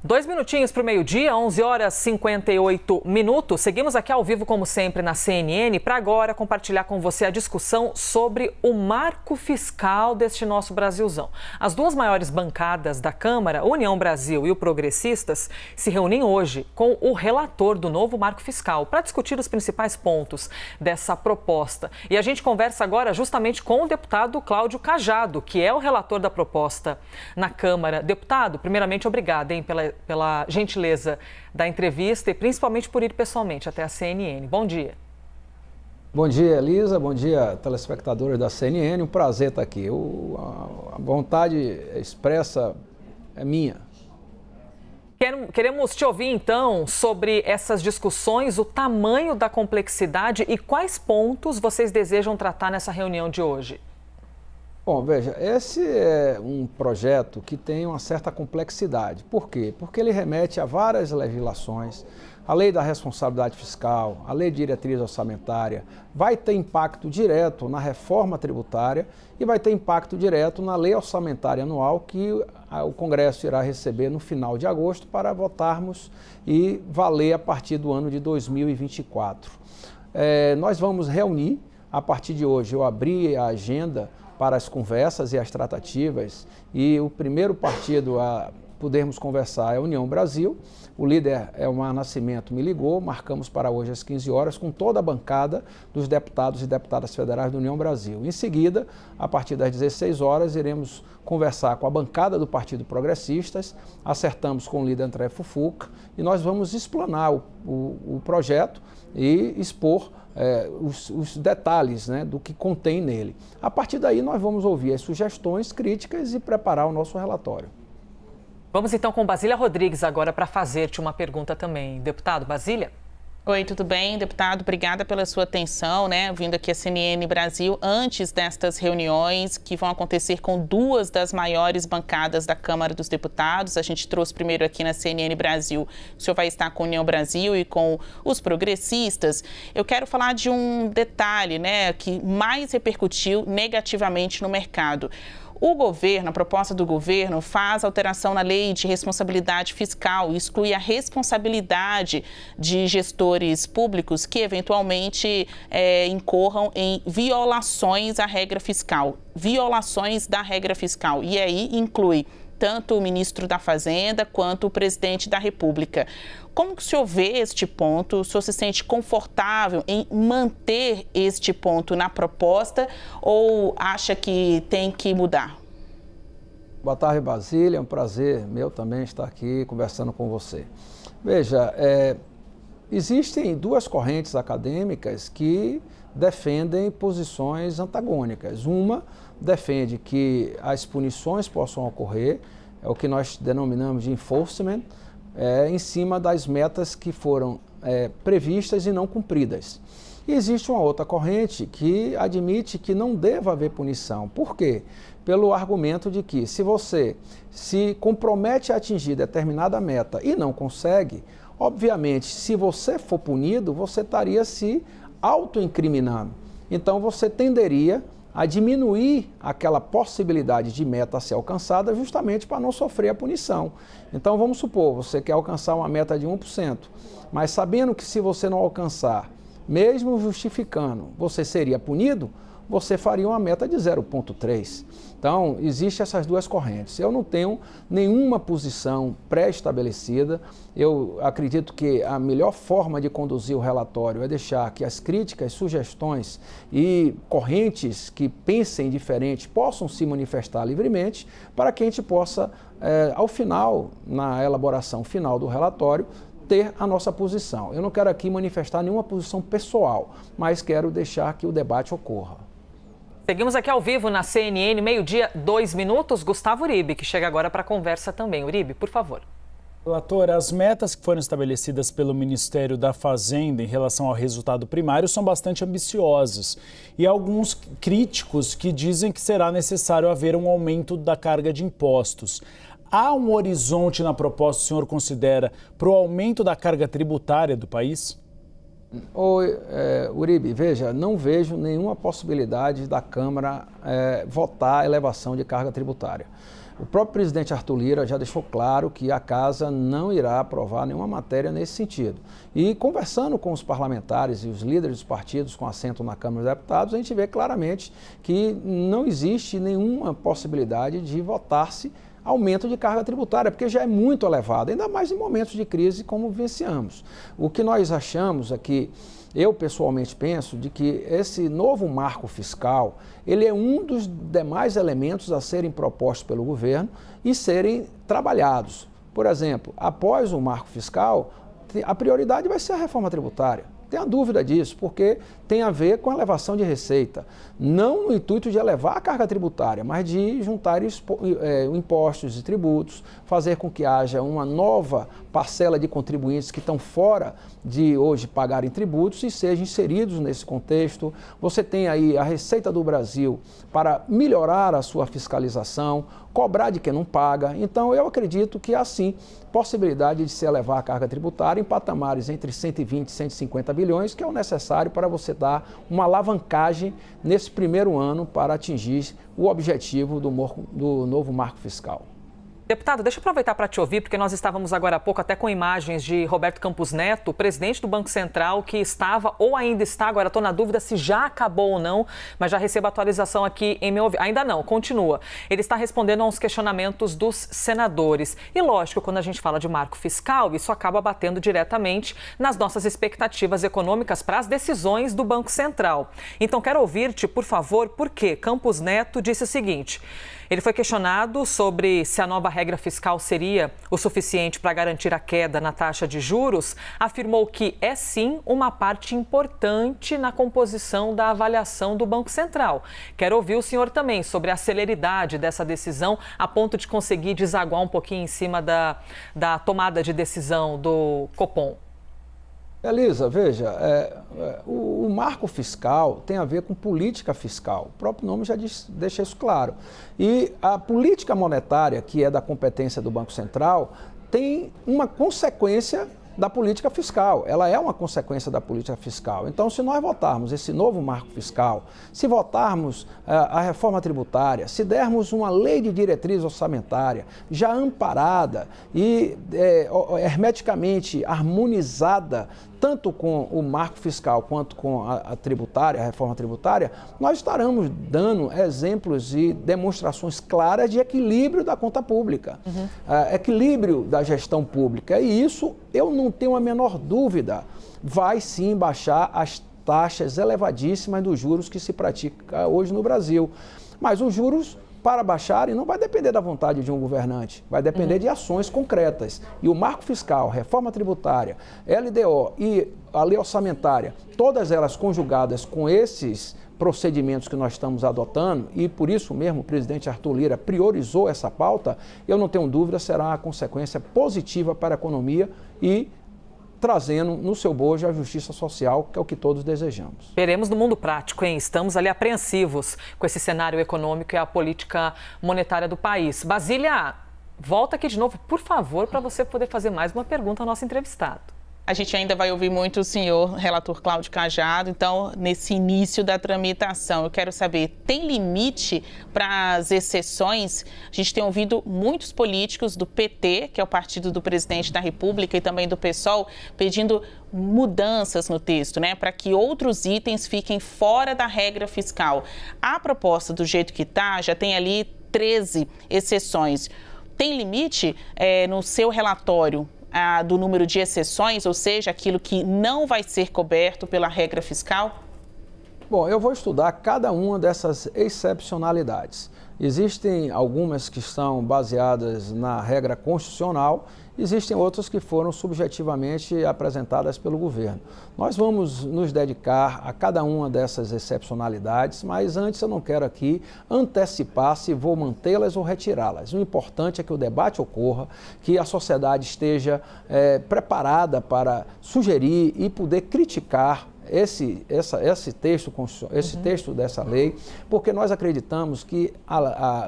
2 minutinhos para o meio-dia, 11 horas 58 minutos. Seguimos aqui ao vivo, como sempre, na CNN, para agora compartilhar com você a discussão sobre o marco fiscal deste nosso Brasilzão. As duas maiores bancadas da Câmara, União Brasil e o Progressistas, se reúnem hoje com o relator do novo marco fiscal para discutir os principais pontos dessa proposta. E a gente conversa agora justamente com o deputado Cláudio Cajado, que é o relator da proposta na Câmara. Deputado, primeiramente, obrigada, pela gentileza da entrevista e principalmente por ir pessoalmente até a CNN. Bom dia. Bom dia, Elisa. Bom dia, telespectadores da CNN. Um prazer estar aqui. A vontade expressa é minha. Queremos te ouvir, então, sobre essas discussões, o tamanho da complexidade e quais pontos vocês desejam tratar nessa reunião de hoje. Bom, veja, esse é um projeto que tem uma certa complexidade. Por quê? Porque ele remete a várias legislações, a lei da responsabilidade fiscal, a lei de diretriz orçamentária, vai ter impacto direto na reforma tributária e vai ter impacto direto na lei orçamentária anual que o Congresso irá receber no final de agosto para votarmos e valer a partir do ano de 2024. Nós vamos reunir, a partir de hoje eu abri a agenda para as conversas e as tratativas, e o primeiro partido a podermos conversar é a União Brasil. O líder, Elmar Nascimento, me ligou, marcamos para hoje às 15 horas com toda a bancada dos deputados e deputadas federais da União Brasil. Em seguida, a partir das 16 horas, iremos conversar com a bancada do Partido Progressistas, acertamos com o líder André Fufuca e nós vamos explanar o projeto e expor os detalhes, né, do que contém nele. A partir daí nós vamos ouvir as sugestões, críticas e preparar o nosso relatório. Vamos então com Basília Rodrigues agora para fazer-te uma pergunta também. Deputado, Basília? Oi, tudo bem, deputado? Obrigada pela sua atenção, vindo aqui à CNN Brasil antes destas reuniões que vão acontecer com duas das maiores bancadas da Câmara dos Deputados. A gente trouxe primeiro aqui na CNN Brasil, o senhor vai estar com a União Brasil e com os progressistas. Eu quero falar de um detalhe, que mais repercutiu negativamente no mercado. O governo, a proposta do governo, faz alteração na lei de responsabilidade fiscal, exclui a responsabilidade de gestores públicos que eventualmente incorram em violações à regra fiscal, violações da regra fiscal. E aí inclui tanto o ministro da Fazenda quanto o presidente da República. Como que o senhor vê este ponto? O senhor se sente confortável em manter este ponto na proposta ou acha que tem que mudar? Boa tarde, Basília. É um prazer meu também estar aqui conversando com você. Veja, existem duas correntes acadêmicas que defendem posições antagônicas. Uma defende que as punições possam ocorrer, é o que nós denominamos de enforcement, em cima das metas que foram previstas e não cumpridas. E existe uma outra corrente que admite que não deva haver punição. Por quê? Pelo argumento de que se você se compromete a atingir determinada meta e não consegue, obviamente, se você for punido, você estaria se autoincriminando. Então você tenderia a diminuir aquela possibilidade de meta a ser alcançada justamente para não sofrer a punição. Então vamos supor, você quer alcançar uma meta de 1%, mas sabendo que se você não alcançar, mesmo justificando, você seria punido, você faria uma meta de 0,3. Então, existem essas duas correntes. Eu não tenho nenhuma posição pré-estabelecida. Eu acredito que a melhor forma de conduzir o relatório é deixar que as críticas, sugestões e correntes que pensem diferente possam se manifestar livremente para que a gente possa, ao final, na elaboração final do relatório, ter a nossa posição. Eu não quero aqui manifestar nenhuma posição pessoal, mas quero deixar que o debate ocorra. Seguimos aqui ao vivo na CNN, meio-dia, 2 minutos. Gustavo Uribe, que chega agora para a conversa também. Uribe, por favor. Relator, as metas que foram estabelecidas pelo Ministério da Fazenda em relação ao resultado primário são bastante ambiciosas. E há alguns críticos que dizem que será necessário haver um aumento da carga de impostos. Há um horizonte na proposta, o senhor considera, para o aumento da carga tributária do país? Oi, Uribe, veja, não vejo nenhuma possibilidade da Câmara votar a elevação de carga tributária. O próprio presidente Arthur Lira já deixou claro que a Casa não irá aprovar nenhuma matéria nesse sentido. E conversando com os parlamentares e os líderes dos partidos com assento na Câmara dos Deputados, a gente vê claramente que não existe nenhuma possibilidade de votar-se aumento de carga tributária, porque já é muito elevado, ainda mais em momentos de crise como vivenciamos. O que nós achamos é que, eu pessoalmente penso, de que esse novo marco fiscal, ele é um dos demais elementos a serem propostos pelo governo e serem trabalhados. Por exemplo, após o marco fiscal, a prioridade vai ser a reforma tributária. Tenha dúvida disso, porque tem a ver com a elevação de receita. Não no intuito de elevar a carga tributária, mas de juntar impostos e tributos, fazer com que haja uma nova parcela de contribuintes que estão fora de hoje pagarem tributos e sejam inseridos nesse contexto. Você tem aí a Receita do Brasil para melhorar a sua fiscalização, cobrar de quem não paga. Então, eu acredito que há, sim, possibilidade de se elevar a carga tributária em patamares entre 120 e 150 bilhões, que é o necessário para você dar uma alavancagem nesse primeiro ano para atingir o objetivo do novo marco fiscal. Deputado, deixa eu aproveitar para te ouvir, porque nós estávamos agora há pouco até com imagens de Roberto Campos Neto, o presidente do Banco Central, que estava ou ainda está, agora estou na dúvida se já acabou ou não, mas já recebo atualização aqui em meu ouvido. Ainda não, continua. Ele está respondendo a uns questionamentos dos senadores. E lógico, quando a gente fala de marco fiscal, isso acaba batendo diretamente nas nossas expectativas econômicas para as decisões do Banco Central. Então, quero ouvir-te, por favor, porque Campos Neto disse o seguinte: ele foi questionado sobre se a nova regra fiscal seria o suficiente para garantir a queda na taxa de juros, afirmou que é sim uma parte importante na composição da avaliação do Banco Central. Quero ouvir o senhor também sobre a celeridade dessa decisão a ponto de conseguir desaguar um pouquinho em cima da tomada de decisão do Copom. Elisa, veja, o marco fiscal tem a ver com política fiscal. O próprio nome já deixa isso claro. E a política monetária, que é da competência do Banco Central, tem uma consequência da política fiscal. Ela é uma consequência da política fiscal. Então, se nós votarmos esse novo marco fiscal, se votarmos a reforma tributária, se dermos uma lei de diretriz orçamentária já amparada e hermeticamente harmonizada, tanto com o marco fiscal quanto com a tributária, a reforma tributária, nós estaremos dando exemplos e demonstrações claras de equilíbrio da conta pública, equilíbrio da gestão pública. E isso, eu não tenho a menor dúvida, vai sim baixar as taxas elevadíssimas dos juros que se pratica hoje no Brasil. Mas os juros, para baixarem, não vai depender da vontade de um governante, vai depender de ações concretas. E o marco fiscal, reforma tributária, LDO e a lei orçamentária, todas elas conjugadas com esses procedimentos que nós estamos adotando, e por isso mesmo o presidente Arthur Lira priorizou essa pauta, eu não tenho dúvida, será uma consequência positiva para a economia e trazendo no seu bojo a justiça social, que é o que todos desejamos. Veremos no mundo prático, hein? Estamos ali apreensivos com esse cenário econômico e a política monetária do país. Basília, volta aqui de novo, por favor, para você poder fazer mais uma pergunta ao nosso entrevistado. A gente ainda vai ouvir muito o senhor relator Cláudio Cajado, então, nesse início da tramitação, eu quero saber, tem limite para as exceções? A gente tem ouvido muitos políticos do PT, que é o partido do presidente da República, e também do PSOL, pedindo mudanças no texto, né, para que outros itens fiquem fora da regra fiscal. A proposta, do jeito que está, já tem ali 13 exceções. Tem limite no seu relatório do número de exceções, ou seja, aquilo que não vai ser coberto pela regra fiscal? Bom, eu vou estudar cada uma dessas excepcionalidades. Existem algumas que estão baseadas na regra constitucional, existem outras que foram subjetivamente apresentadas pelo governo. Nós vamos nos dedicar a cada uma dessas excepcionalidades, mas antes eu não quero aqui antecipar se vou mantê-las ou retirá-las. O importante é que o debate ocorra, que a sociedade esteja preparada para sugerir e poder criticar esse texto dessa lei, porque nós acreditamos que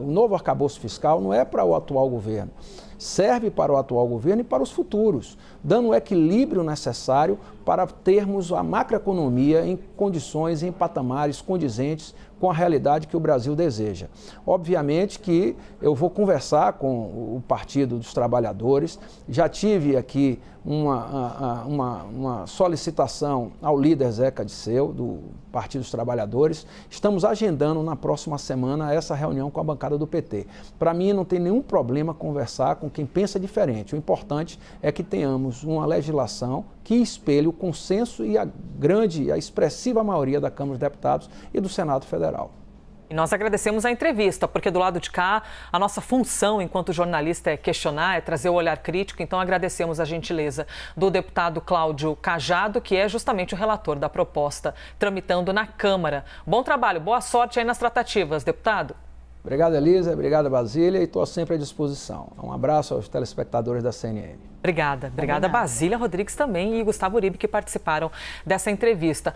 o novo arcabouço fiscal não é para o atual governo, serve para o atual governo e para os futuros, dando o equilíbrio necessário para termos a macroeconomia em condições, em patamares condizentes com a realidade que o Brasil deseja. Obviamente que eu vou conversar com o Partido dos Trabalhadores, já tive aqui uma solicitação ao líder Zeca Disseu, do Partido dos Trabalhadores. Estamos agendando na próxima semana essa reunião com a bancada do PT. Para mim não tem nenhum problema conversar com quem pensa diferente. O importante é que tenhamos uma legislação que espelhe o consenso e a expressiva maioria da Câmara dos Deputados e do Senado Federal. E nós agradecemos a entrevista, porque do lado de cá, a nossa função enquanto jornalista é questionar, é trazer o olhar crítico. Então agradecemos a gentileza do deputado Cláudio Cajado, que é justamente o relator da proposta tramitando na Câmara. Bom trabalho, boa sorte aí nas tratativas, deputado. Obrigado, Elisa, obrigado, Basília, e estou sempre à disposição. Um abraço aos telespectadores da CNN. Obrigada, Basília Rodrigues também e Gustavo Uribe, que participaram dessa entrevista.